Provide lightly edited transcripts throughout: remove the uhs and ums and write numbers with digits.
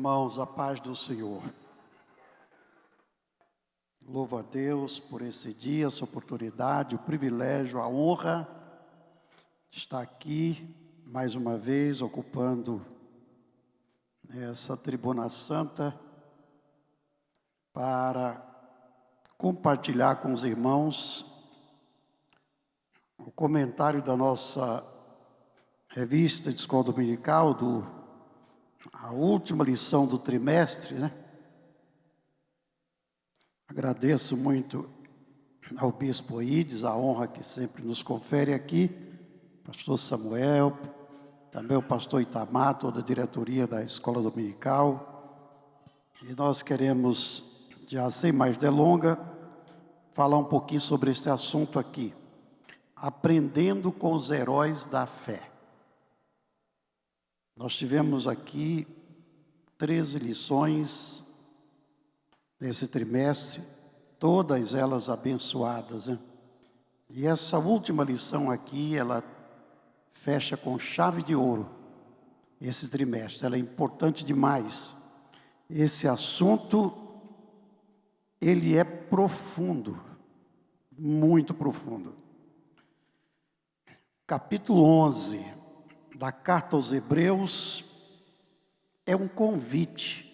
Irmãos, a paz do Senhor. Louvo a Deus por esse dia, essa oportunidade, o privilégio, a honra de estar aqui mais uma vez ocupando essa tribuna santa para compartilhar com os irmãos o comentário da nossa revista de escola dominical, a última lição do trimestre, né? Agradeço muito ao Bispo Ides, a honra que sempre nos confere aqui, pastor Samuel, também o pastor Itamar, toda a diretoria da escola dominical. E nós queremos, já sem mais delonga, falar um pouquinho sobre esse assunto aqui, aprendendo com os heróis da fé. Nós tivemos aqui 13 lições nesse trimestre, todas elas abençoadas, né? E essa última lição aqui, ela fecha com chave de ouro esse trimestre. Ela é importante demais. Esse assunto, ele é profundo, muito profundo. Capítulo 11 da Carta aos Hebreus é um convite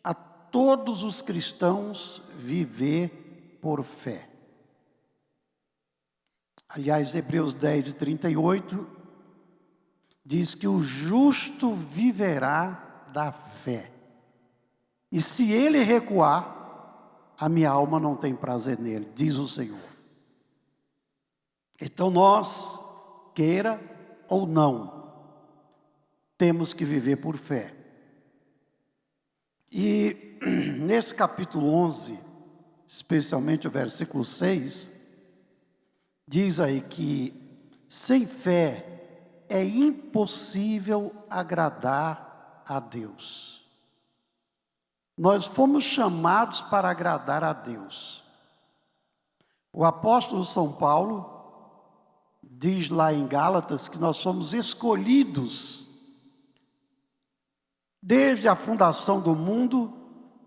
a todos os cristãos viver por fé. Aliás, Hebreus 10:38 diz que o justo viverá da fé. E se ele recuar, a minha alma não tem prazer nele, diz o Senhor. Então nós, queira ou não, temos que viver por fé. E nesse capítulo 11, especialmente o versículo 6, diz aí que sem fé é impossível agradar a Deus. Nós fomos chamados para agradar a Deus. O apóstolo São Paulo diz lá em Gálatas que nós somos escolhidos desde a fundação do mundo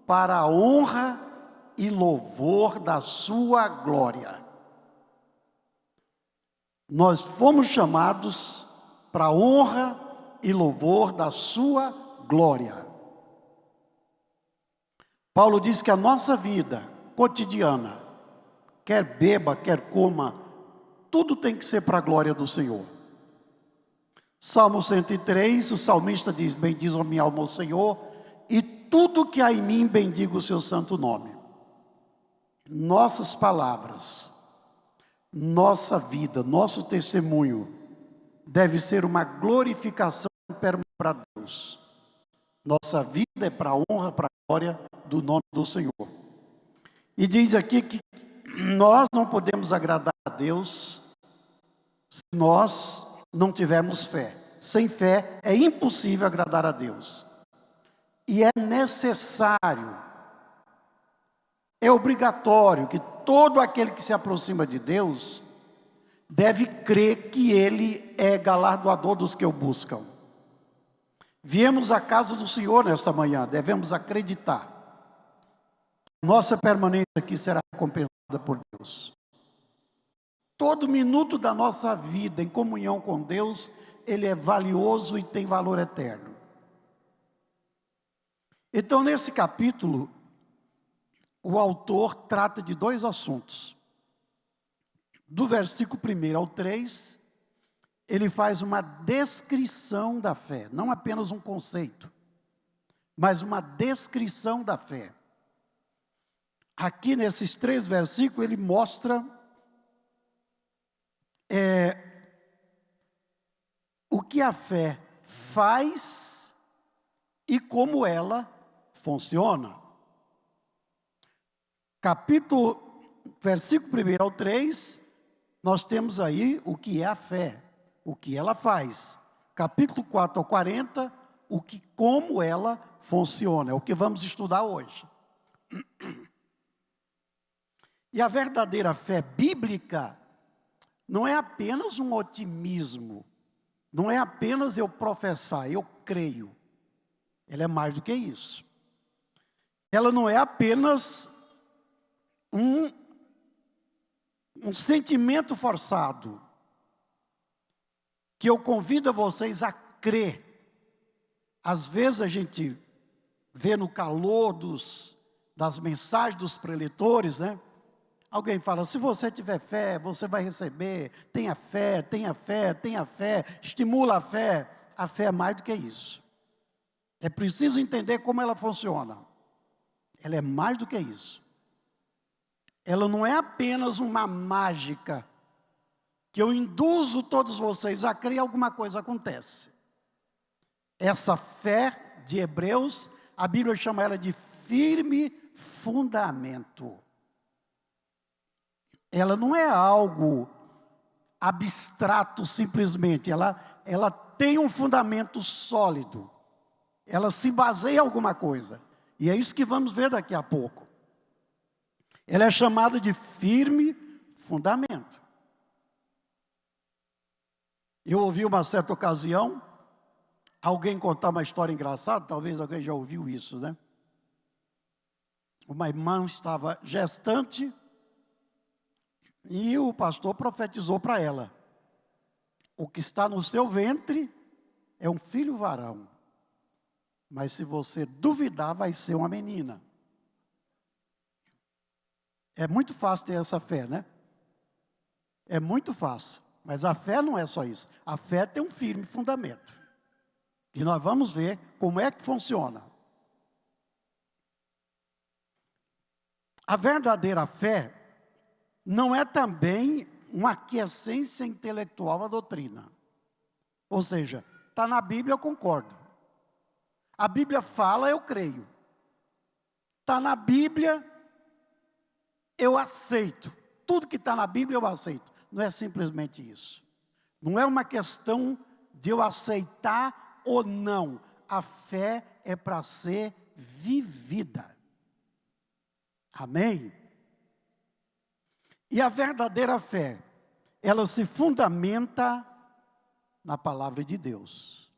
para a honra e louvor da sua glória. Nós fomos chamados para a honra e louvor da sua glória. Paulo diz que a nossa vida cotidiana, quer beba, quer coma, tudo tem que ser para a glória do Senhor. Salmo 103, o salmista diz: bendiz a minha alma ao Senhor, e tudo que há em mim bendiga o seu santo nome. Nossas palavras, nossa vida, nosso testemunho deve ser uma glorificação para Deus. Nossa vida é para a honra, para a glória do nome do Senhor. E diz aqui que nós não podemos agradar a Deus se nós não tivermos fé. Sem fé é impossível agradar a Deus. E é necessário, é obrigatório que todo aquele que se aproxima de Deus deve crer que Ele é galardoador dos que o buscam. Viemos à casa do Senhor nesta manhã, devemos acreditar. Nossa permanência aqui será recompensada por Deus. Todo minuto da nossa vida em comunhão com Deus, ele é valioso e tem valor eterno. Então, nesse capítulo, o autor trata de dois assuntos. Do versículo 1 ao 3, ele faz uma descrição da fé, não apenas um conceito, mas uma descrição da fé. Aqui nesses 3 versículos, ele mostra o que a fé faz e como ela funciona. Versículo 1 ao 3, nós temos aí o que é a fé, o que ela faz. Capítulo 4 ao 40, como ela funciona, é o que vamos estudar hoje. E a verdadeira fé bíblica não é apenas um otimismo, não é apenas eu professar, eu creio. Ela é mais do que isso. Ela não é apenas um sentimento forçado, que eu convido a vocês a crer. Às vezes a gente vê no calor das mensagens dos preletores, né? Alguém fala, se você tiver fé, você vai receber. Tenha fé, tenha fé, tenha fé. Estimula a fé. A fé é mais do que isso. É preciso entender como ela funciona. Ela é mais do que isso. Ela não é apenas uma mágica que eu induzo todos vocês a crer, alguma coisa acontece. Essa fé de Hebreus, a Bíblia chama ela de firme fundamento. Ela não é algo abstrato simplesmente, ela tem um fundamento sólido. Ela se baseia em alguma coisa. E é isso que vamos ver daqui a pouco. Ela é chamada de firme fundamento. Eu ouvi uma certa ocasião, alguém contar uma história engraçada, talvez alguém já ouviu isso, né? Uma irmã estava gestante e o pastor profetizou para ela: o que está no seu ventre é um filho varão, mas se você duvidar, vai ser uma menina. É muito fácil ter essa fé, né? É muito fácil. Mas a fé não é só isso. A fé tem um firme fundamento. E nós vamos ver como é que funciona. A verdadeira fé não é também uma aquiescência intelectual à doutrina. Ou seja, está na Bíblia, eu concordo. A Bíblia fala, eu creio. Está na Bíblia, eu aceito. Tudo que está na Bíblia, eu aceito. Não é simplesmente isso. Não é uma questão de eu aceitar ou não. A fé é para ser vivida. Amém? E a verdadeira fé, ela se fundamenta na palavra de Deus.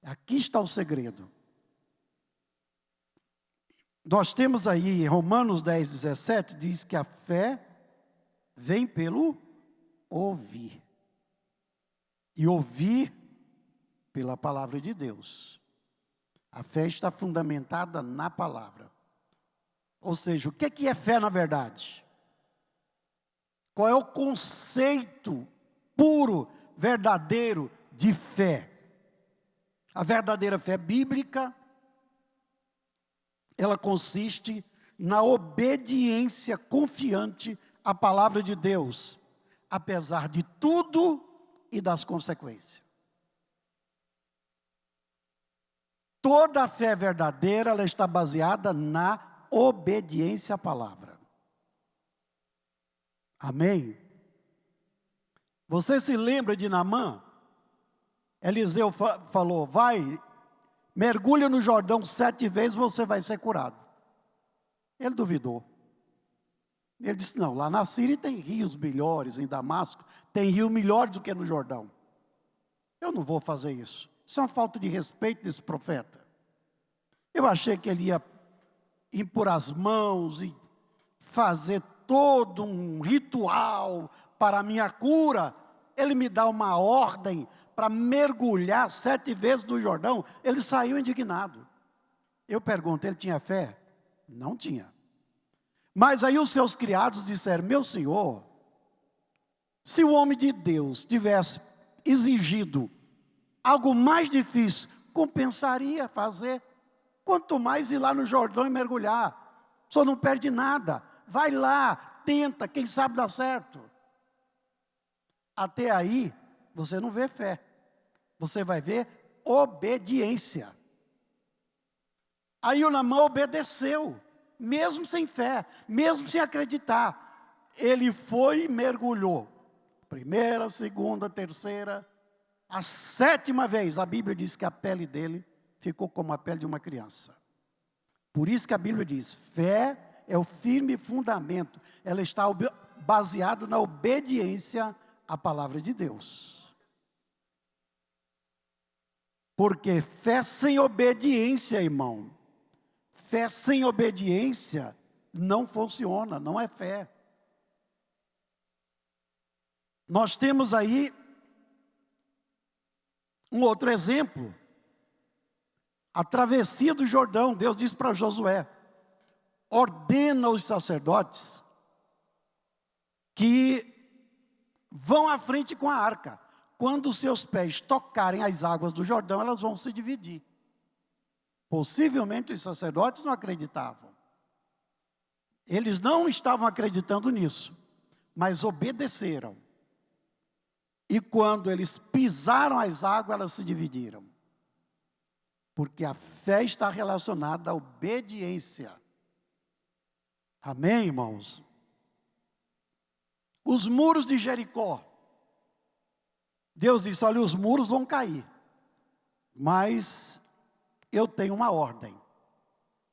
Aqui está o segredo. Nós temos aí, Romanos 10, 17, diz que a fé vem pelo ouvir. E ouvir pela palavra de Deus. A fé está fundamentada na palavra. Ou seja, o que é fé na verdade? Qual é o conceito puro, verdadeiro de fé? A verdadeira fé bíblica, ela consiste na obediência confiante à palavra de Deus, apesar de tudo e das consequências. Toda a fé verdadeira, ela está baseada na obediência à palavra. Amém? Você se lembra de Naamã? Eliseu falou, vai, mergulha no Jordão 7 vezes, você vai ser curado. Ele duvidou. Ele disse, não, lá na Síria tem rios melhores, em Damasco, tem rio melhores do que no Jordão. Eu não vou fazer isso. Isso é uma falta de respeito desse profeta. Eu achei que ele ia impor as mãos e fazer todo um ritual para a minha cura. Ele me dá uma ordem para mergulhar 7 vezes no Jordão. Ele saiu indignado. Eu pergunto, ele tinha fé? Não tinha. Mas aí os seus criados disseram, meu senhor, se o homem de Deus tivesse exigido algo mais difícil, compensaria fazer. Quanto mais ir lá no Jordão e mergulhar. O senhor não perde nada. Vai lá, tenta, quem sabe dá certo. Até aí, você não vê fé. Você vai ver obediência. Aí o Naamã obedeceu, mesmo sem fé, mesmo sem acreditar. Ele foi e mergulhou. Primeira, segunda, terceira. A 7ª vez, a Bíblia diz que a pele dele ficou como a pele de uma criança. Por isso que a Bíblia diz, fé é o firme fundamento. Ela está baseada na obediência à palavra de Deus. Porque fé sem obediência, irmão, fé sem obediência não funciona, não é fé. Nós temos aí um outro exemplo. A travessia do Jordão, Deus disse para Josué: ordena os sacerdotes que vão à frente com a arca. Quando os seus pés tocarem as águas do Jordão, elas vão se dividir. Possivelmente os sacerdotes não acreditavam. Eles não estavam acreditando nisso, mas obedeceram. E quando eles pisaram as águas, elas se dividiram. Porque a fé está relacionada à obediência. Amém, irmãos? Os muros de Jericó. Deus disse: olha, os muros vão cair, mas eu tenho uma ordem.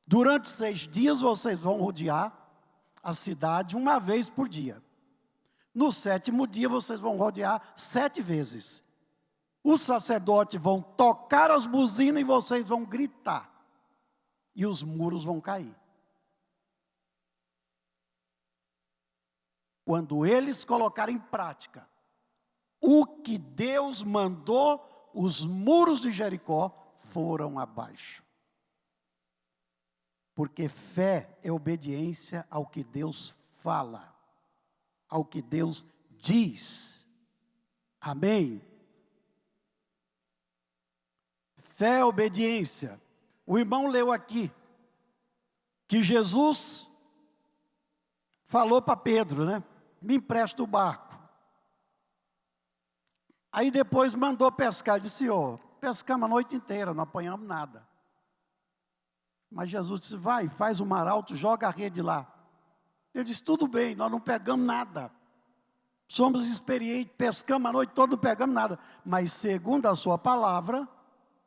Durante 6 dias vocês vão rodear a cidade uma vez por dia. No 7º dia vocês vão rodear 7 vezes. Os sacerdotes vão tocar as buzinas e vocês vão gritar. E os muros vão cair. Quando eles colocarem em prática o que Deus mandou, os muros de Jericó foram abaixo. Porque fé é obediência ao que Deus fala, ao que Deus diz. Amém? Fé é obediência. O irmão leu aqui que Jesus falou para Pedro, né? Me empresta o barco. Aí depois mandou pescar. Disse: ó, pescamos a noite inteira, não apanhamos nada. Mas Jesus disse: vai, faz o mar alto, joga a rede lá. Ele disse: tudo bem, nós não pegamos nada. Somos experientes, pescamos a noite toda, não pegamos nada. Mas segundo a sua palavra,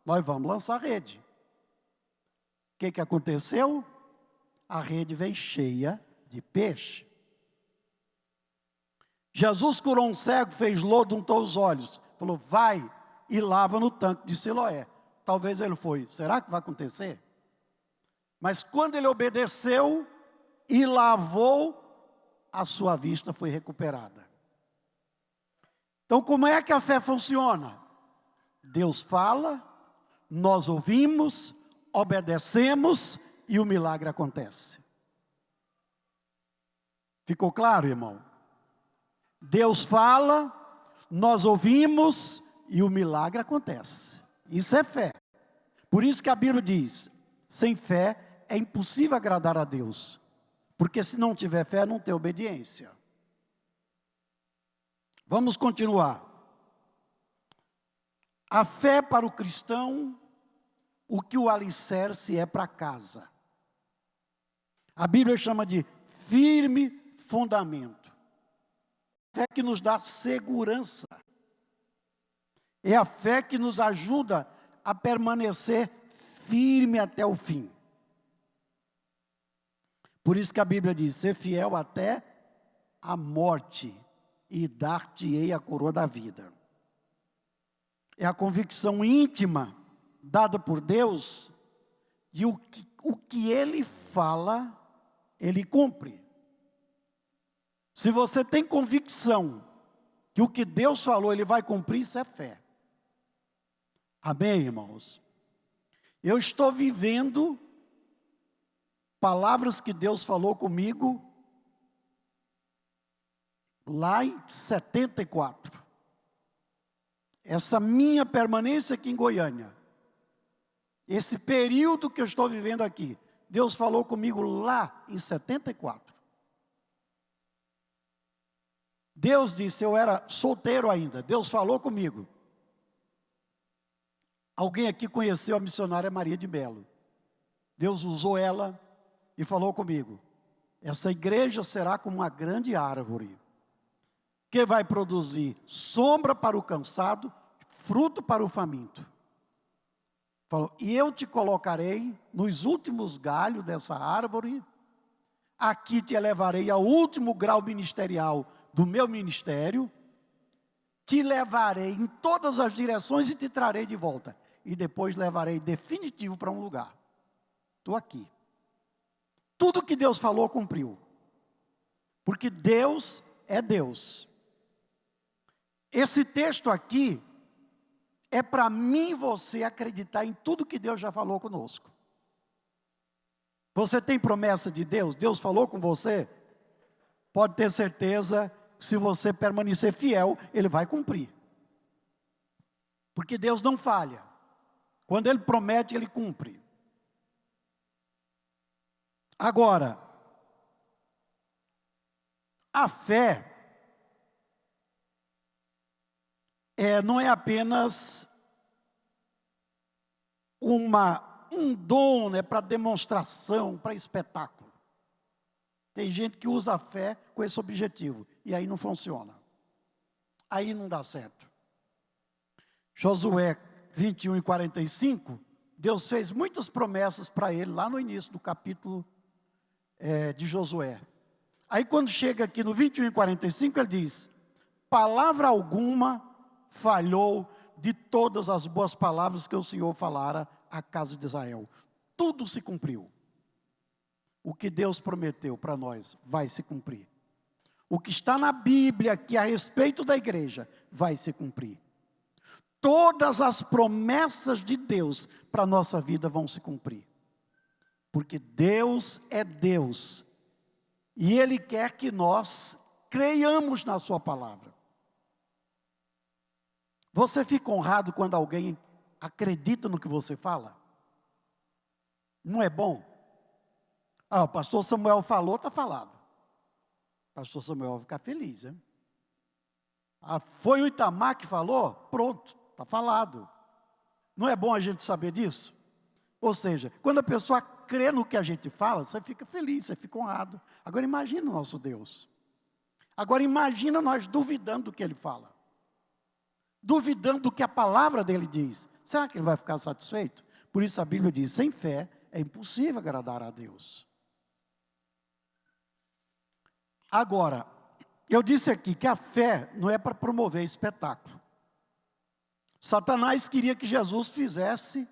nós vamos lançar a rede. O que aconteceu? A rede veio cheia de peixe. Jesus curou um cego, fez lodo, untou os olhos. Falou: vai e lava no tanque de Siloé. Talvez ele foi. Será que vai acontecer? Mas quando ele obedeceu e lavou, a sua vista foi recuperada. Então, como é que a fé funciona? Deus fala, nós ouvimos, obedecemos e o milagre acontece. Ficou claro, irmão? Deus fala, nós ouvimos e o milagre acontece. Isso é fé. Por isso que a Bíblia diz: sem fé é impossível agradar a Deus. Porque se não tiver fé, não tem obediência. Vamos continuar. A fé para o cristão, o que o alicerce é para casa. A Bíblia chama de firme fundamento. Fé que nos dá segurança. É a fé que nos ajuda a permanecer firme até o fim. Por isso que a Bíblia diz: ser fiel até a morte, e dar-te-ei a coroa da vida. É a convicção íntima dada por Deus de o que Ele fala, Ele cumpre. Se você tem convicção que o que Deus falou Ele vai cumprir, isso é fé. Amém, irmãos? Eu estou vivendo palavras que Deus falou comigo lá em 74. Essa minha permanência aqui em Goiânia, esse período que eu estou vivendo aqui, Deus falou comigo lá em 74. Deus disse: eu era solteiro ainda, Deus falou comigo. Alguém aqui conheceu a missionária Maria de Melo. Deus usou ela e falou comigo: essa igreja será como uma grande árvore, que vai produzir sombra para o cansado, fruto para o faminto. Falou: e eu te colocarei nos últimos galhos dessa árvore, aqui te elevarei ao último grau ministerial do meu ministério, te levarei em todas as direções e te trarei de volta. e depois levarei definitivo para um lugar. Estou aqui. Tudo que Deus falou, cumpriu. Porque Deus é Deus. Esse texto aqui é para mim e você acreditar em tudo que Deus já falou conosco. Você tem promessa de Deus? Deus falou com você? Pode ter certeza que se você permanecer fiel, Ele vai cumprir. Porque Deus não falha. Quando Ele promete, Ele cumpre. Agora, a fé não é apenas um dom, para demonstração, para espetáculo. Tem gente que usa a fé com esse objetivo, e aí não funciona. Aí não dá certo. Josué 21 e 45, Deus fez muitas promessas para ele, lá no início do capítulo de Josué. Aí quando chega aqui no 21 e 45, ele diz: palavra alguma falhou de todas as boas palavras que o Senhor falara à casa de Israel. Tudo se cumpriu. O que Deus prometeu para nós vai se cumprir. O que está na Bíblia aqui a respeito da igreja vai se cumprir. Todas as promessas de Deus para a nossa vida vão se cumprir. Porque Deus é Deus. E Ele quer que nós creiamos na sua palavra. Você fica honrado quando alguém acredita no que você fala? Não é bom? O pastor Samuel falou, está falado. O pastor Samuel vai ficar feliz, hein? Foi o Itamar que falou? Pronto, está falado. Não é bom a gente saber disso? Ou seja, quando a pessoa crê no que a gente fala, você fica feliz, você fica honrado. Agora imagina o nosso Deus. Agora imagina nós duvidando do que Ele fala. Duvidando do que a palavra dEle diz. Será que Ele vai ficar satisfeito? Por isso a Bíblia diz, sem fé é impossível agradar a Deus. Agora, eu disse aqui que a fé não é para promover espetáculo. Satanás queria que Jesus fizesse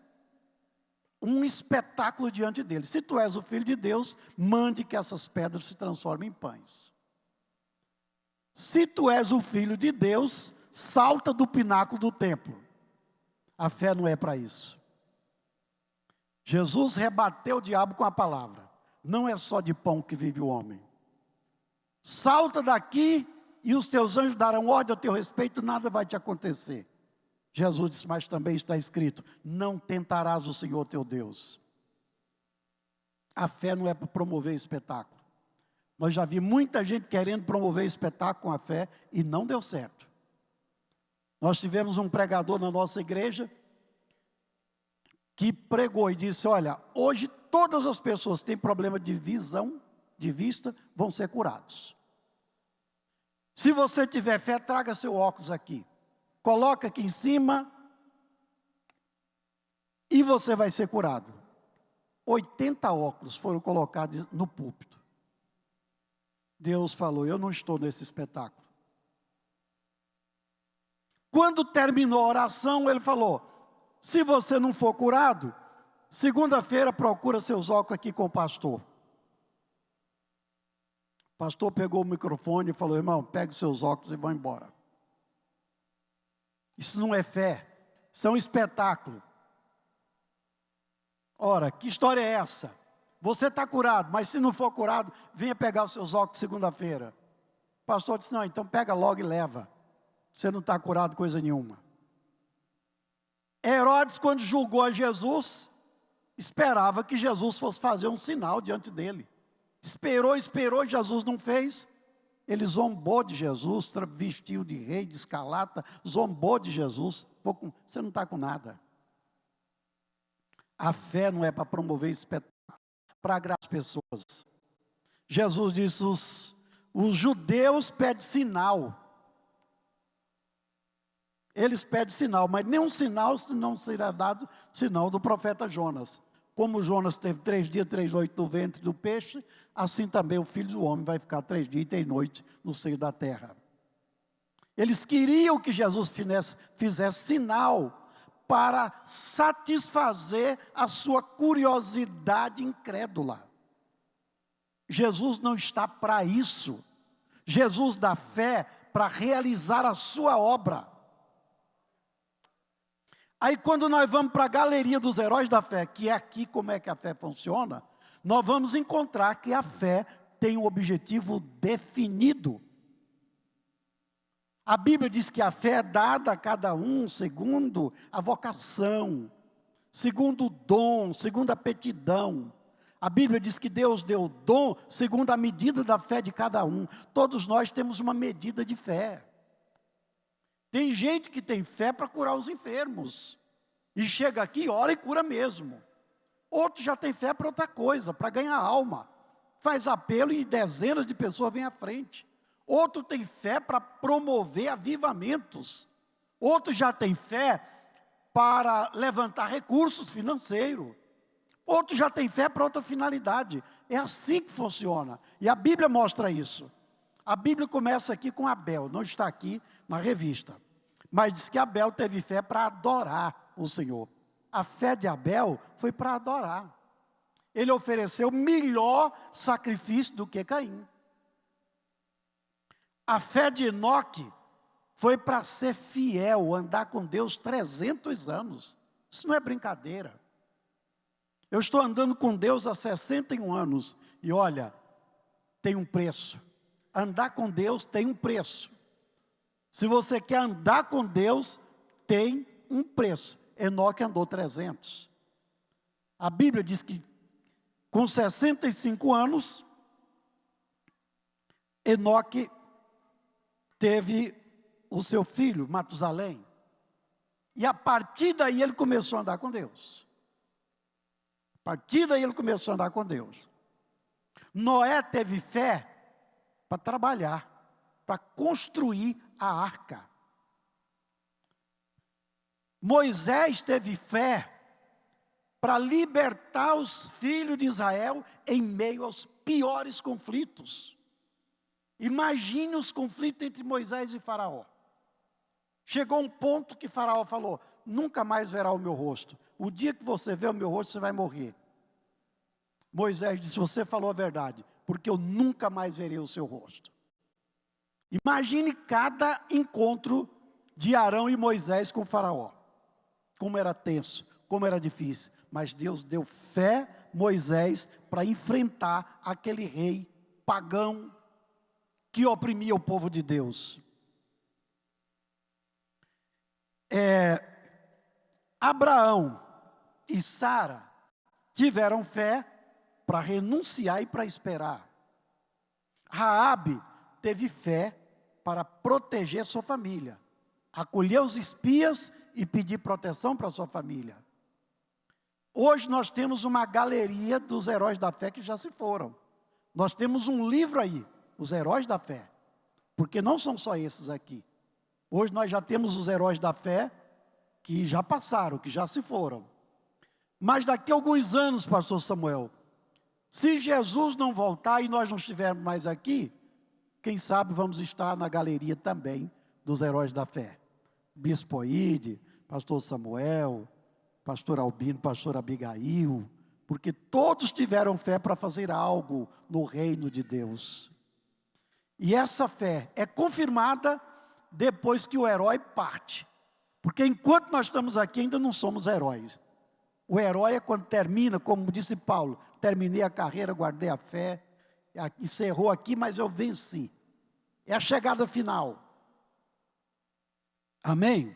um espetáculo diante dele. Se tu és o Filho de Deus, mande que essas pedras se transformem em pães. Se tu és o Filho de Deus, salta do pináculo do templo. A fé não é para isso. Jesus rebateu o diabo com a palavra. Não é só de pão que vive o homem. Salta daqui e os teus anjos darão ordem a teu respeito, nada vai te acontecer. Jesus disse, mas também está escrito, não tentarás o Senhor teu Deus. A fé não é para promover espetáculo. Nós já vimos muita gente querendo promover espetáculo com a fé e não deu certo. Nós tivemos um pregador na nossa igreja que pregou e disse, olha, hoje todas as pessoas que têm problema de visão, de vista, vão ser curados. Se você tiver fé, traga seu óculos aqui. Coloca aqui em cima e você vai ser curado. 80 óculos foram colocados no púlpito. Deus falou, eu não estou nesse espetáculo. Quando terminou a oração, ele falou, se você não for curado, segunda-feira procura seus óculos aqui com o pastor. O pastor pegou o microfone e falou, irmão, pegue seus óculos e vão embora. Isso não é fé, isso é um espetáculo. Ora, que história é essa? Você está curado, mas se não for curado, venha pegar os seus óculos segunda-feira. O pastor disse, não, então pega logo e leva. Você não está curado coisa nenhuma. Herodes, quando julgou a Jesus, esperava que Jesus fosse fazer um sinal diante dele. Esperou, Jesus não fez. Ele zombou de Jesus, vestiu de rei, de escarlata, zombou de Jesus. Você não está com nada. A fé não é para promover espetáculo, para agradar as pessoas. Jesus disse, os judeus pedem sinal. Eles pedem sinal, mas nenhum sinal não será dado, senão do profeta Jonas. Como Jonas teve 3 dias, 3 noites no ventre do peixe, assim também o Filho do Homem vai ficar 3 dias e 3 noites no seio da terra. Eles queriam que Jesus fizesse sinal para satisfazer a sua curiosidade incrédula. Jesus não está para isso. Jesus dá fé para realizar a sua obra. Aí quando nós vamos para a galeria dos heróis da fé, que é aqui como é que a fé funciona, nós vamos encontrar que a fé tem um objetivo definido. A Bíblia diz que a fé é dada a cada um segundo a vocação, segundo o dom, segundo a aptidão. A Bíblia diz que Deus deu o dom segundo a medida da fé de cada um. Todos nós temos uma medida de fé. Tem gente que tem fé para curar os enfermos. E chega aqui, ora e cura mesmo. Outro já tem fé para outra coisa, para ganhar alma. Faz apelo e dezenas de pessoas vêm à frente. Outro tem fé para promover avivamentos. Outro já tem fé para levantar recursos financeiros. Outro já tem fé para outra finalidade. É assim que funciona. E a Bíblia mostra isso. A Bíblia começa aqui com Abel. Não está aqui na revista. Mas diz que Abel teve fé para adorar o Senhor. A fé de Abel foi para adorar. Ele ofereceu melhor sacrifício do que Caim. A fé de Enoque foi para ser fiel, andar com Deus 300 anos. Isso não é brincadeira. Eu estou andando com Deus há 61 anos. E olha, tem um preço. Andar com Deus tem um preço. Se você quer andar com Deus, tem um preço. Enoque andou 300. A Bíblia diz que com 65 anos, Enoque teve o seu filho, Matusalém. E a partir daí ele começou a andar com Deus. A partir daí ele começou a andar com Deus. Noé teve fé para trabalhar, para construir a arca. Moisés teve fé para libertar os filhos de Israel em meio aos piores conflitos. Imagine os conflitos entre Moisés e Faraó. Chegou um ponto que Faraó falou: nunca mais verá o meu rosto. O dia que você vê o meu rosto, você vai morrer. Moisés disse: você falou a verdade, porque eu nunca mais verei o seu rosto. Imagine cada encontro de Arão e Moisés com Faraó. Como era tenso, como era difícil. Mas Deus deu fé a Moisés para enfrentar aquele rei pagão que oprimia o povo de Deus. Abraão e Sara tiveram fé para renunciar e para esperar. Raabe teve fé para proteger sua família, acolher os espias e pedir proteção para sua família. Hoje nós temos uma galeria dos heróis da fé que já se foram. Nós temos um livro aí, os heróis da fé, porque não são só esses aqui. Hoje nós já temos os heróis da fé que já passaram, que já se foram. Mas daqui a alguns anos, pastor Samuel, se Jesus não voltar e nós não estivermos mais aqui, quem sabe vamos estar na galeria também dos heróis da fé. Bispo Oide, pastor Samuel, pastor Albino, pastor Abigail, porque todos tiveram fé para fazer algo no reino de Deus. E essa fé é confirmada depois que o herói parte. Porque enquanto nós estamos aqui, ainda não somos heróis. O herói é quando termina, como disse Paulo: terminei a carreira, guardei a fé, encerrou aqui, mas eu venci. É a chegada final. Amém?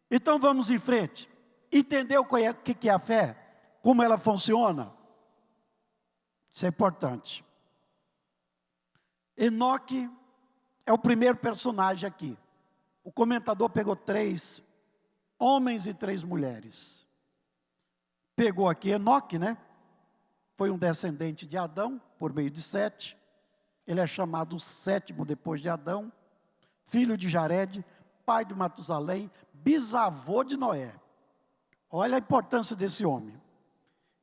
Então vamos em frente. Entendeu o que é a fé? Como ela funciona? Isso é importante. Enoque é o primeiro personagem aqui. O comentador pegou 3 homens e 3 mulheres. Pegou aqui Enoque, né? Foi um descendente de Adão, por meio de Sete. Ele é chamado o 7º depois de Adão. Filho de Jared, pai de Matusalém, bisavô de Noé. Olha a importância desse homem.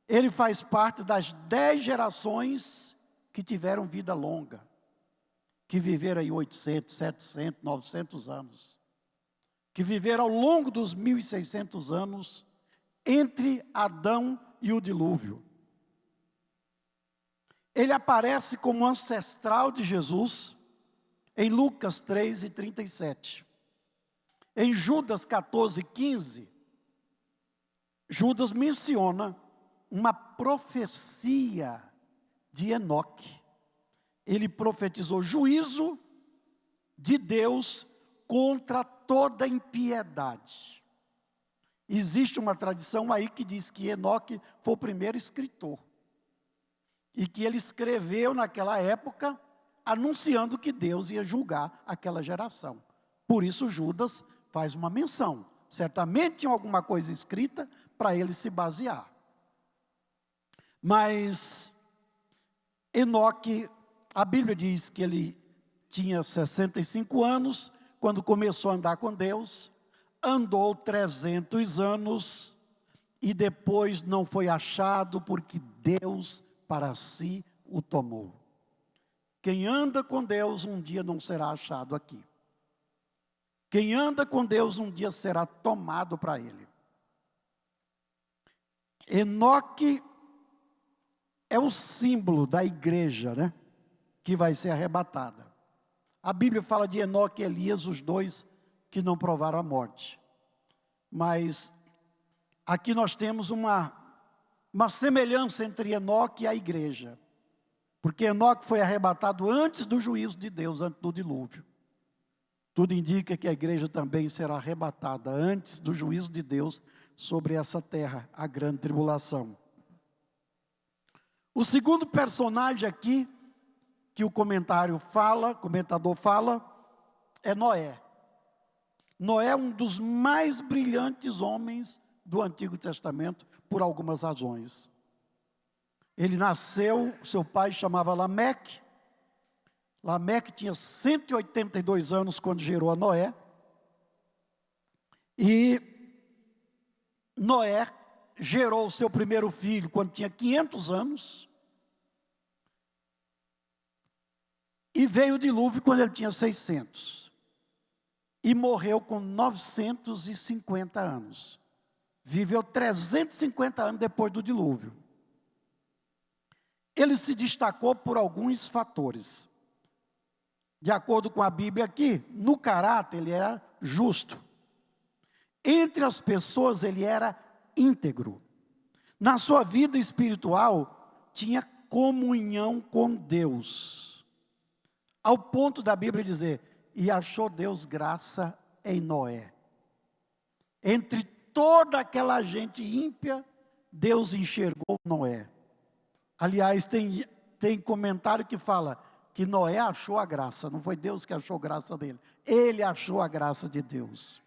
Ele faz parte das 10 gerações que tiveram vida longa, que viveram aí 800, 700, 900 anos. que viveram ao longo dos 1.600 anos entre Adão e o dilúvio. Ele aparece como ancestral de Jesus em Lucas 3:37. Em Judas 14:15, Judas menciona uma profecia de Enoque. Ele profetizou juízo de Deus contra toda impiedade. Existe uma tradição aí que diz que Enoque foi o primeiro escritor. E que ele escreveu naquela época, anunciando que Deus ia julgar aquela geração. Por isso Judas faz uma menção. Certamente tinha alguma coisa escrita para ele se basear. Mas Enoque, a Bíblia diz que ele tinha 65 anos, quando começou a andar com Deus, andou 300 anos, e depois não foi achado, porque Deus para si o tomou. Quem anda com Deus um dia não será achado aqui. Quem anda com Deus um dia será tomado para Ele. Enoque é o símbolo da igreja, né? Que vai ser arrebatada. A Bíblia fala de Enoque e Elias, os dois que não provaram a morte. Mas aqui nós temos uma semelhança entre Enoque e a igreja. Porque Enoque foi arrebatado antes do juízo de Deus, antes do dilúvio. Tudo indica que a igreja também será arrebatada antes do juízo de Deus sobre essa terra, a grande tribulação. O segundo personagem aqui, que o comentador fala, é Noé. Noé é um dos mais brilhantes homens do Antigo Testamento, por algumas razões. Ele nasceu, seu pai chamava Lameque. Lameque tinha 182 anos quando gerou a Noé. E Noé gerou o seu primeiro filho quando tinha 500 anos. E veio o dilúvio quando ele tinha 600. E morreu com 950 anos. Viveu 350 anos depois do dilúvio. Ele se destacou por alguns fatores. De acordo com a Bíblia aqui, no caráter ele era justo. Entre as pessoas ele era íntegro. Na sua vida espiritual, tinha comunhão com Deus. Ao ponto da Bíblia dizer, e achou Deus graça em Noé. Entre toda aquela gente ímpia, Deus enxergou Noé. Aliás, tem comentário que fala que Noé achou a graça, não foi Deus que achou a graça dele, ele achou a graça de Deus.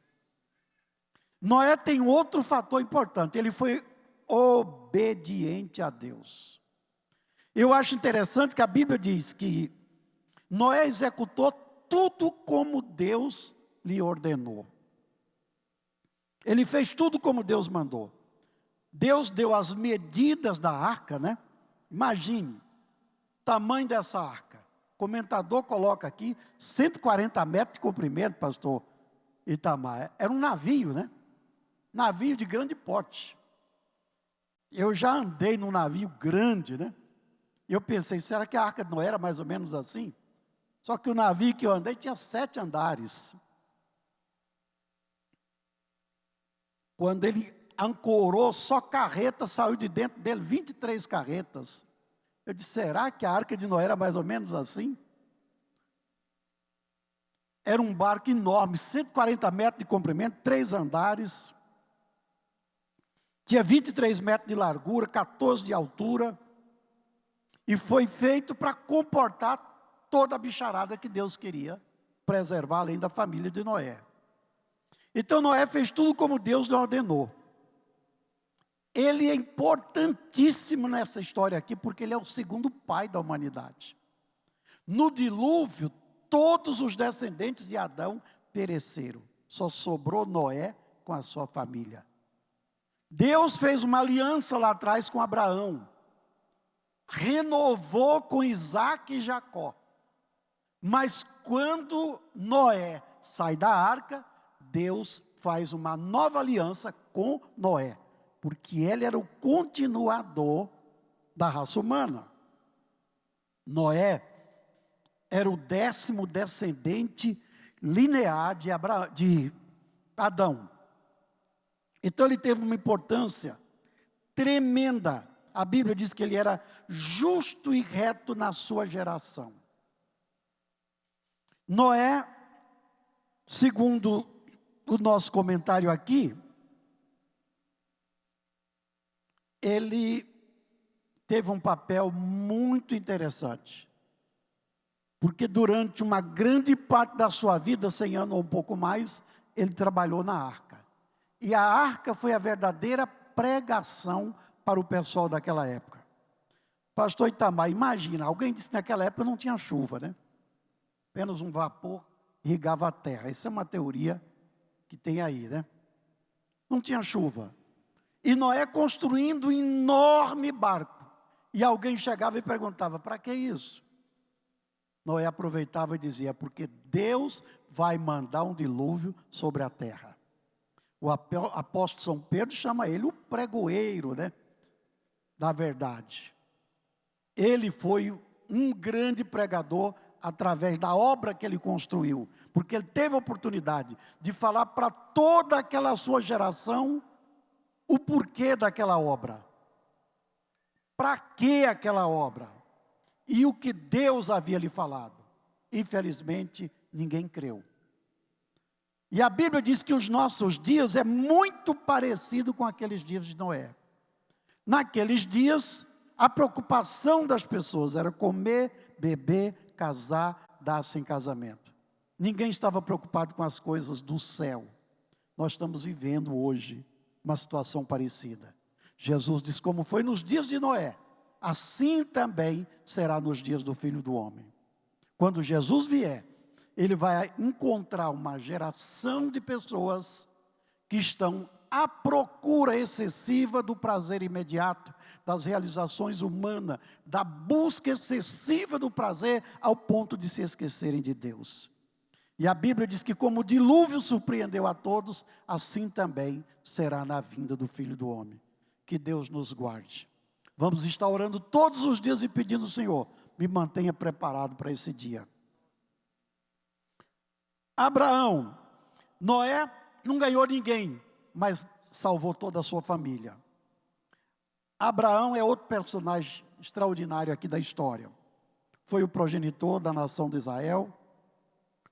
Noé tem outro fator importante, ele foi obediente a Deus. Eu acho interessante que a Bíblia diz que Noé executou tudo como Deus lhe ordenou. Ele fez tudo como Deus mandou. Deus deu as medidas da arca, né? Imagine, o tamanho dessa arca. O comentador coloca aqui, 140 metros de comprimento, pastor Itamar. Era um navio, né? Navio de grande porte. Eu já andei num navio grande, né? E eu pensei, será que a arca não era mais ou menos assim? Só que o navio que eu andei tinha 7 andares. Quando ele ancorou, só carreta saiu de dentro dele, 23 carretas. Eu disse, será que a arca de Noé era mais ou menos assim? Era um barco enorme, 140 metros de comprimento, 3 andares. Tinha 23 metros de largura, 14 de altura. E foi feito para comportar toda a bicharada que Deus queria preservar, além da família de Noé. Então Noé fez tudo como Deus lhe ordenou. Ele é importantíssimo nessa história aqui, porque ele é o segundo pai da humanidade. No dilúvio, todos os descendentes de Adão pereceram. Só sobrou Noé com a sua família. Deus fez uma aliança lá atrás com Abraão. Renovou com Isaac e Jacó. Mas quando Noé sai da arca, Deus faz uma nova aliança com Noé, porque ele era o continuador da raça humana. Noé era o 10º descendente linear de Adão. Então ele teve uma importância tremenda. A Bíblia diz que ele era justo e reto na sua geração. Noé, segundo o nosso comentário aqui, ele teve um papel muito interessante. Porque durante uma grande parte da sua vida, 100 anos ou um pouco mais, ele trabalhou na arca. E a arca foi a verdadeira pregação para o pessoal daquela época. Pastor Itamar, imagina, alguém disse que naquela época não tinha chuva, né? Apenas um vapor irrigava a terra. Essa é uma teoria que tem aí, né? Não tinha chuva. E Noé construindo um enorme barco. E alguém chegava e perguntava, para que isso? Noé aproveitava e dizia, porque Deus vai mandar um dilúvio sobre a terra. O apóstolo São Pedro chama ele o pregoeiro, né, da verdade. Ele foi um grande pregador através da obra que ele construiu, porque ele teve a oportunidade de falar para toda aquela sua geração o porquê daquela obra. Para que aquela obra? E o que Deus havia lhe falado. Infelizmente, ninguém creu. E a Bíblia diz que os nossos dias é muito parecido com aqueles dias de Noé. Naqueles dias, a preocupação das pessoas era comer, beber, casar, dar-se em casamento. Ninguém estava preocupado com as coisas do céu. Nós estamos vivendo hoje uma situação parecida. Jesus diz, como foi nos dias de Noé, assim também será nos dias do Filho do Homem. Quando Jesus vier, ele vai encontrar uma geração de pessoas que estão à procura excessiva do prazer imediato, das realizações humanas, da busca excessiva do prazer, ao ponto de se esquecerem de Deus. E a Bíblia diz que como o dilúvio surpreendeu a todos, assim também será na vinda do Filho do Homem. Que Deus nos guarde. Vamos estar orando todos os dias e pedindo ao Senhor, me mantenha preparado para esse dia. Abraão, Noé não ganhou ninguém, mas salvou toda a sua família. Abraão é outro personagem extraordinário aqui da história. Foi o progenitor da nação de Israel,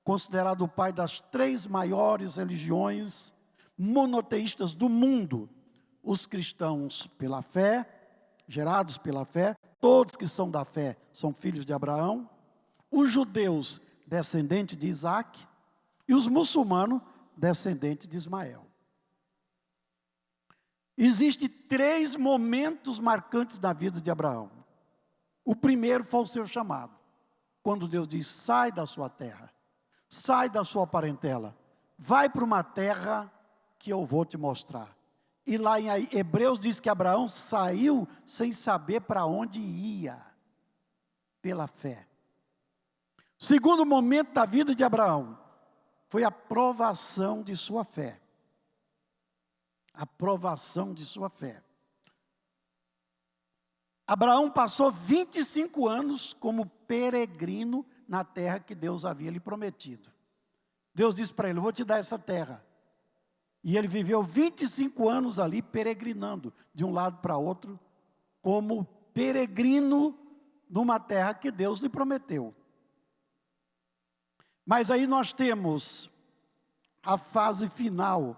considerado o pai das 3 maiores religiões monoteístas do mundo. Os cristãos pela fé, gerados pela fé, todos que são da fé são filhos de Abraão. Os judeus, descendentes de Isaac, e os muçulmanos, descendentes de Ismael. Existem 3 momentos marcantes da vida de Abraão. O primeiro foi o seu chamado, quando Deus diz, sai da sua terra, sai da sua parentela, vai para uma terra que eu vou te mostrar. E lá em Hebreus diz que Abraão saiu sem saber para onde ia, pela fé. O segundo momento da vida de Abraão foi a provação de sua fé. A provação de sua fé. Abraão passou 25 anos como peregrino na terra que Deus havia lhe prometido. Deus disse para ele, eu vou te dar essa terra. E ele viveu 25 anos ali peregrinando, de um lado para outro, como peregrino numa terra que Deus lhe prometeu. Mas aí nós temos a fase final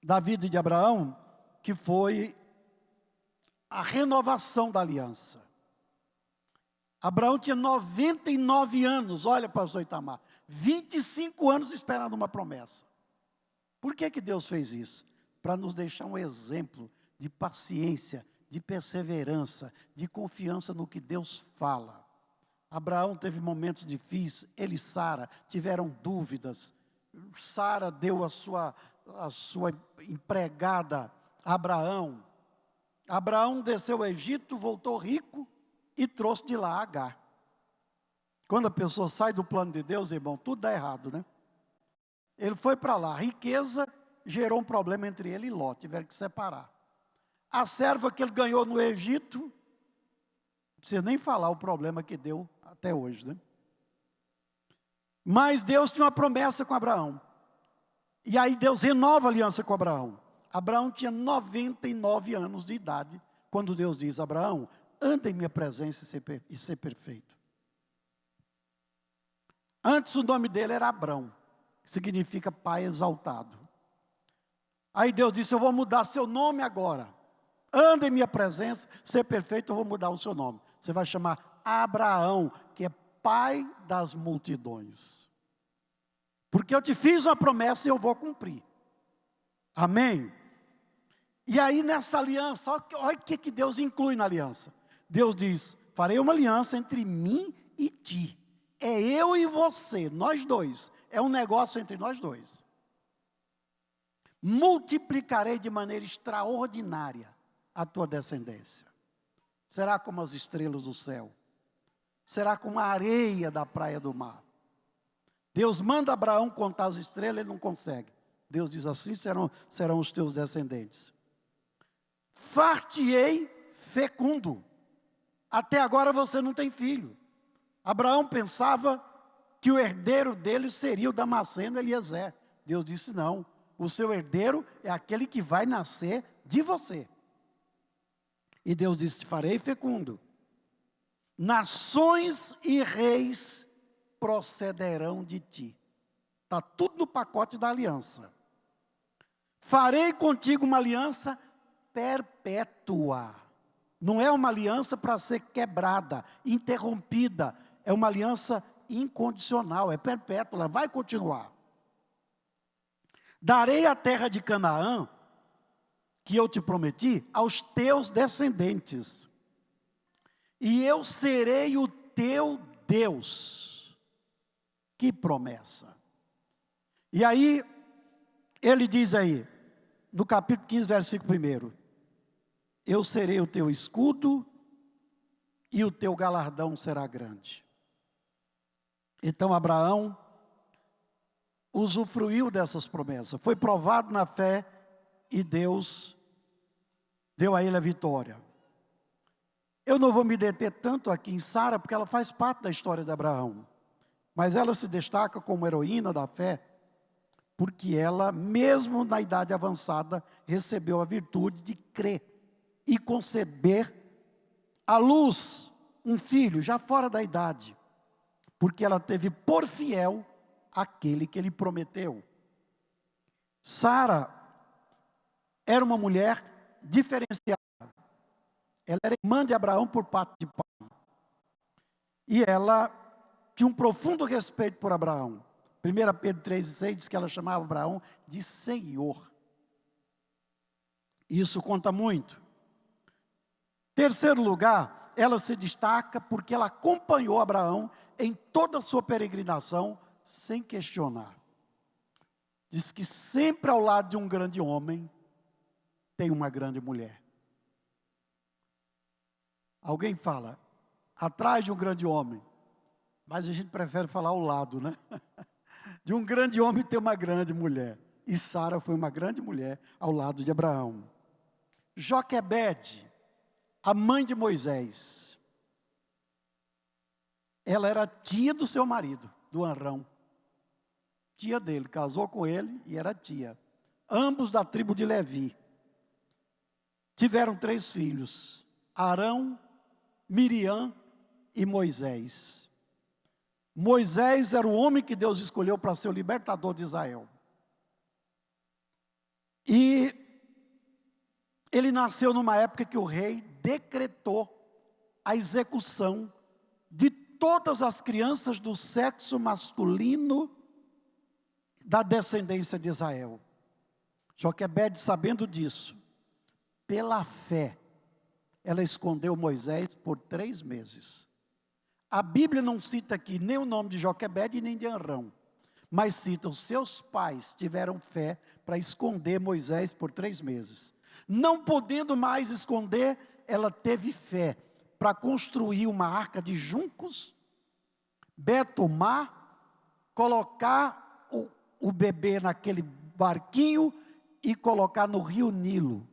da vida de Abraão, que foi a renovação da aliança. Abraão tinha 99 anos, olha pastor Itamar, 25 anos esperando uma promessa. Por que Deus fez isso? Para nos deixar um exemplo de paciência, de perseverança, de confiança no que Deus fala. Abraão teve momentos difíceis, ele e Sara tiveram dúvidas. Sara deu a sua empregada a Abraão. Abraão desceu ao Egito, voltou rico e trouxe de lá Agar. Quando a pessoa sai do plano de Deus, irmão, tudo dá errado, né? Ele foi para lá. A riqueza gerou um problema entre ele e Ló, tiveram que separar. A serva que ele ganhou no Egito, não precisa nem falar o problema que deu até hoje, né? Mas Deus tinha uma promessa com Abraão. E aí Deus renova a aliança com Abraão. Abraão tinha 99 anos de idade, quando Deus diz: Abraão, anda em minha presença e ser perfeito. Antes o nome dele era Abrão, que significa pai exaltado. Aí Deus disse: eu vou mudar seu nome agora. Anda em minha presença, ser perfeito, eu vou mudar o seu nome. Você vai chamar Abraão, que é pai das multidões. Porque eu te fiz uma promessa e eu vou cumprir. Amém? E aí nessa aliança, olha o que Deus inclui na aliança. Deus diz: farei uma aliança entre mim e ti. É eu e você, nós dois. É um negócio entre nós dois. Multiplicarei de maneira extraordinária a tua descendência. Será como as estrelas do céu. Será como a areia da praia do mar. Deus manda Abraão contar as estrelas, ele não consegue. Deus diz: assim serão os teus descendentes. Far-te-ei fecundo. Até agora você não tem filho. Abraão pensava que o herdeiro dele seria o Damasceno Eliezer. Deus disse: não, o seu herdeiro é aquele que vai nascer de você. E Deus disse: te farei fecundo. Nações e reis procederão de ti. Está tudo no pacote da aliança. Farei contigo uma aliança perpétua. Não é uma aliança para ser quebrada, interrompida. É uma aliança incondicional, é perpétua, ela vai continuar. Darei a terra de Canaã, que eu te prometi, aos teus descendentes. E eu serei o teu Deus. Que promessa. E aí, ele diz aí, no capítulo 15, versículo 1. Eu serei o teu escudo e o teu galardão será grande. Então Abraão usufruiu dessas promessas, foi provado na fé e Deus deu a ele a vitória. Eu não vou me deter tanto aqui em Sara, porque ela faz parte da história de Abraão. Mas ela se destaca como heroína da fé, porque ela, mesmo na idade avançada, recebeu a virtude de crer e conceber à luz um filho, já fora da idade, porque ela teve por fiel aquele que ele prometeu. Sara era uma mulher diferenciada. Ela era irmã de Abraão por parte de pai. E ela tinha um profundo respeito por Abraão. 1 Pedro 3,6 diz que ela chamava Abraão de Senhor. Isso conta muito. Terceiro lugar, ela se destaca porque ela acompanhou Abraão em toda a sua peregrinação, sem questionar. Diz que sempre ao lado de um grande homem, tem uma grande mulher. Alguém fala, atrás de um grande homem, mas a gente prefere falar ao lado, né? De um grande homem tem uma grande mulher. E Sara foi uma grande mulher ao lado de Abraão. Joquebede, a mãe de Moisés, ela era tia do seu marido, do Arão. Tia dele, casou com ele e era tia. Ambos da tribo de Levi. Tiveram 3 filhos, Arão, Miriam e Moisés. Moisés era o homem que Deus escolheu para ser o libertador de Israel. E ele nasceu numa época que o rei decretou a execução de todas as crianças do sexo masculino da descendência de Israel. Joquebede, sabendo disso, pela fé, ela escondeu Moisés por 3 meses. A Bíblia não cita aqui nem o nome de Joquebede nem de Arão, mas cita os seus pais tiveram fé para esconder Moisés por 3 meses. Não podendo mais esconder, ela teve fé para construir uma arca de juncos, betumar, colocar o bebê naquele barquinho e colocar no rio Nilo,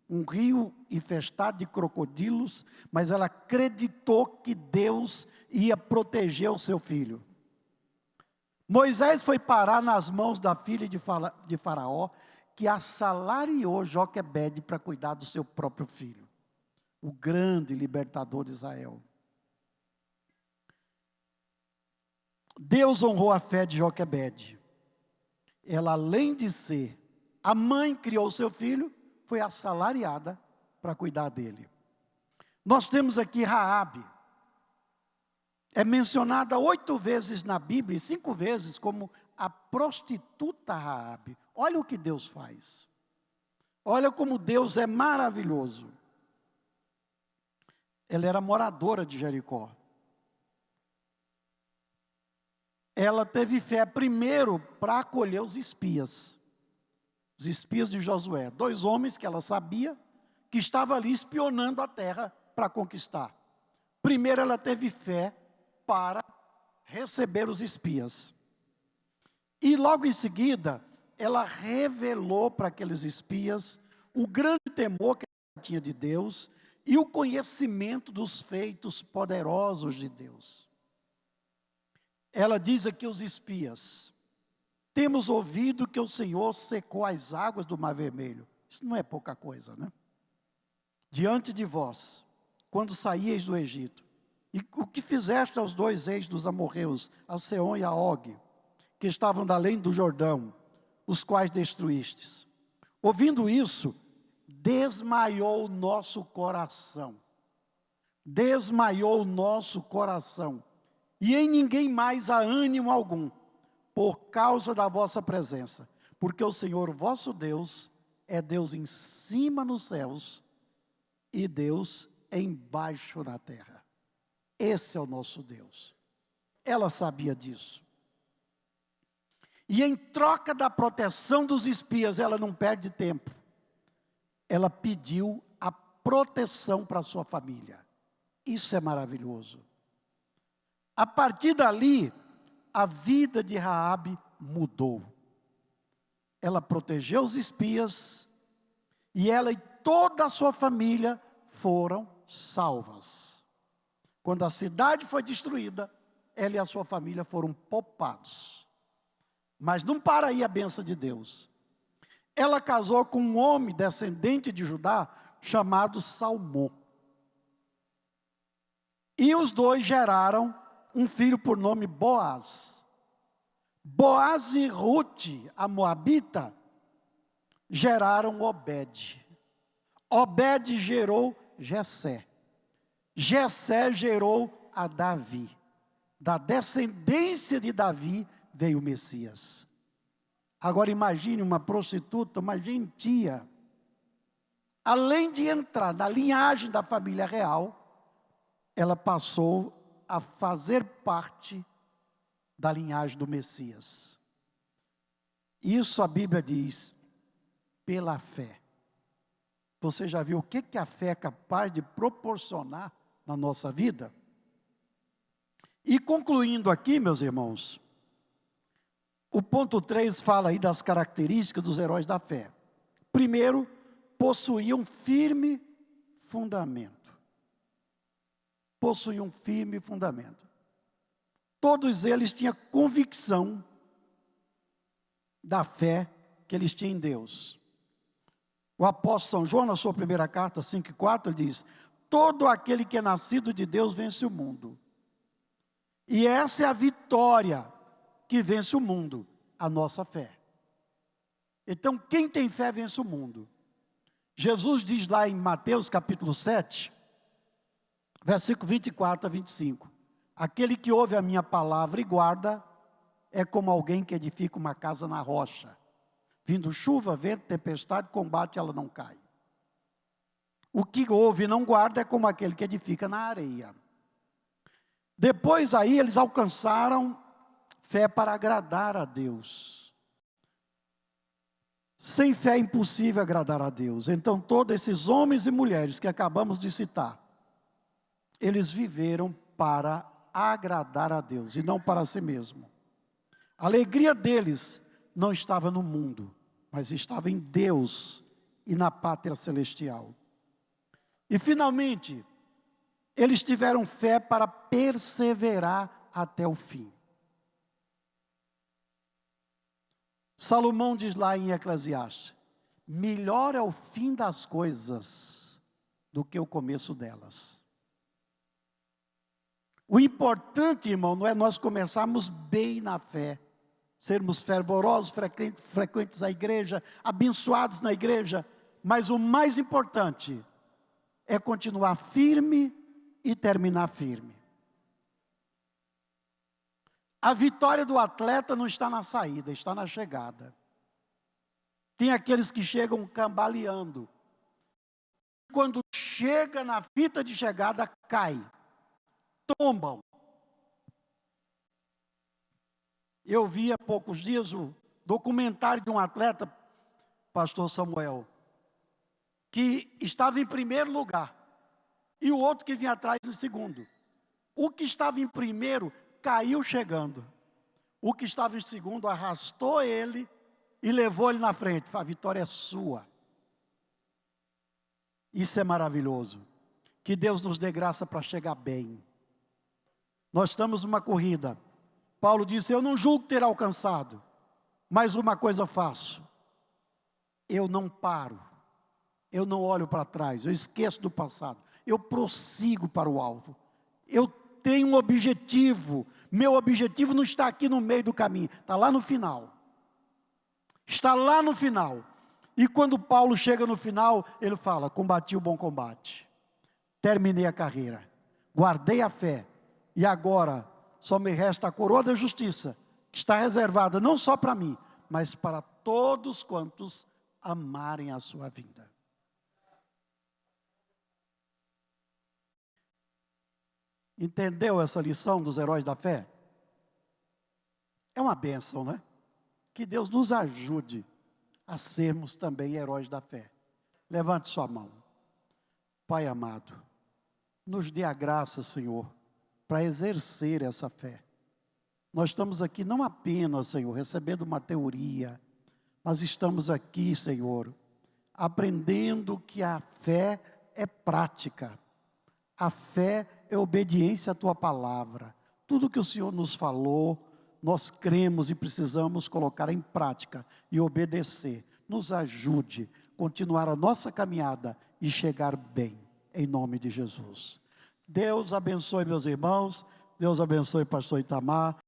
um rio infestado de crocodilos, mas ela acreditou que Deus ia proteger o seu filho. Moisés foi parar nas mãos da filha de Faraó, que assalariou Joquebede para cuidar do seu próprio filho, o grande libertador de Israel. Deus honrou a fé de Joquebede. Ela, além de ser a mãe que criou seu filho, foi assalariada para cuidar dele. Nós temos aqui Raabe. É mencionada 8 vezes na Bíblia e 5 vezes como a prostituta Raabe. Olha o que Deus faz. Olha como Deus é maravilhoso. Ela era moradora de Jericó. Ela teve fé primeiro para acolher os espias de Josué, 2 homens que ela sabia que estavam ali espionando a terra para conquistar. Primeiro ela teve fé para receber os espias. E logo em seguida, ela revelou para aqueles espias o grande temor que ela tinha de Deus e o conhecimento dos feitos poderosos de Deus. Ela diz aqui aos espias: temos ouvido que o Senhor secou as águas do Mar Vermelho. Isso não é pouca coisa, né? Diante de vós, quando saíeis do Egito. E o que fizeste aos 2 reis dos amorreus, a Seom e a Og, que estavam da além do Jordão, os quais destruístes. Ouvindo isso, desmaiou o nosso coração. Desmaiou o nosso coração. E em ninguém mais há ânimo algum, por causa da vossa presença. Porque o Senhor vosso Deus é Deus em cima nos céus e Deus embaixo na terra. Esse é o nosso Deus. Ela sabia disso. E em troca da proteção dos espias, ela não perde tempo. Ela pediu a proteção para a sua família. Isso é maravilhoso. A partir dali, a vida de Raabe mudou. Ela protegeu os espias e ela e toda a sua família foram salvas. Quando a cidade foi destruída, ela e a sua família foram poupados. Mas não para aí a bênção de Deus. Ela casou com um homem descendente de Judá chamado Salmão. E os 2 geraram um filho por nome Boaz. Boaz e Rute, a moabita, geraram Obed. Obed gerou Jessé. Jessé gerou a Davi. Da descendência de Davi veio o Messias. Agora imagine uma prostituta, uma gentia. Além de entrar na linhagem da família real, ela passou a fazer parte da linhagem do Messias. Isso a Bíblia diz, pela fé. Você já viu o que a fé é capaz de proporcionar na nossa vida? E concluindo aqui, meus irmãos, o ponto 3 fala aí das características dos heróis da fé. Primeiro, possuíam firme fundamento. Possuíam firme fundamento. Todos eles tinham convicção da fé que eles tinham em Deus. O apóstolo São João, na sua primeira carta, 5:4, diz: todo aquele que é nascido de Deus vence o mundo. E essa é a vitória que vence o mundo, a nossa fé. Então, quem tem fé vence o mundo. Jesus diz lá em Mateus capítulo 7, versículo 24 a 25. Aquele que ouve a minha palavra e guarda, é como alguém que edifica uma casa na rocha. Vindo chuva, vento, tempestade, combate, ela não cai. O que ouve e não guarda é como aquele que edifica na areia. Depois aí eles alcançaram fé para agradar a Deus. Sem fé é impossível agradar a Deus. Então todos esses homens e mulheres que acabamos de citar, eles viveram para agradar a Deus e não para si mesmo. A alegria deles não estava no mundo, mas estava em Deus e na pátria celestial. E finalmente, eles tiveram fé para perseverar até o fim. Salomão diz lá em Eclesiastes: melhor é o fim das coisas do que o começo delas. O importante, irmão, não é nós começarmos bem na fé, sermos fervorosos, frequentes à igreja, abençoados na igreja, mas o mais importante é continuar firme e terminar firme. A vitória do atleta não está na saída, está na chegada. Tem aqueles que chegam cambaleando. Quando chega na fita de chegada, cai, tombam. Eu vi há poucos dias o documentário de um atleta, pastor Samuel, que estava em primeiro lugar, e o outro que vinha atrás em segundo. O que estava em primeiro caiu chegando. O que estava em segundo arrastou ele e levou ele na frente. A vitória é sua. Isso é maravilhoso. Que Deus nos dê graça para chegar bem. Nós estamos numa corrida. Paulo disse: eu não julgo ter alcançado, mas uma coisa faço: eu não paro, eu não olho para trás, eu esqueço do passado, eu prossigo para o alvo. Eu tenho um objetivo. Meu objetivo não está aqui no meio do caminho, está lá no final. Está lá no final. E quando Paulo chega no final, ele fala: combati o bom combate, terminei a carreira, guardei a fé, e agora só me resta a coroa da justiça, que está reservada não só para mim, mas para todos quantos amarem a sua vinda. Entendeu essa lição dos heróis da fé? É uma bênção, né? Que Deus nos ajude a sermos também heróis da fé. Levante sua mão. Pai amado, nos dê a graça, Senhor, para exercer essa fé. Nós estamos aqui não apenas, Senhor, recebendo uma teoria, mas estamos aqui, Senhor, aprendendo que a fé é prática. A fé é obediência à Tua palavra. Tudo que o Senhor nos falou, nós cremos e precisamos colocar em prática e obedecer. Nos ajude a continuar a nossa caminhada e chegar bem, em nome de Jesus. Deus abençoe meus irmãos, Deus abençoe pastor Itamar.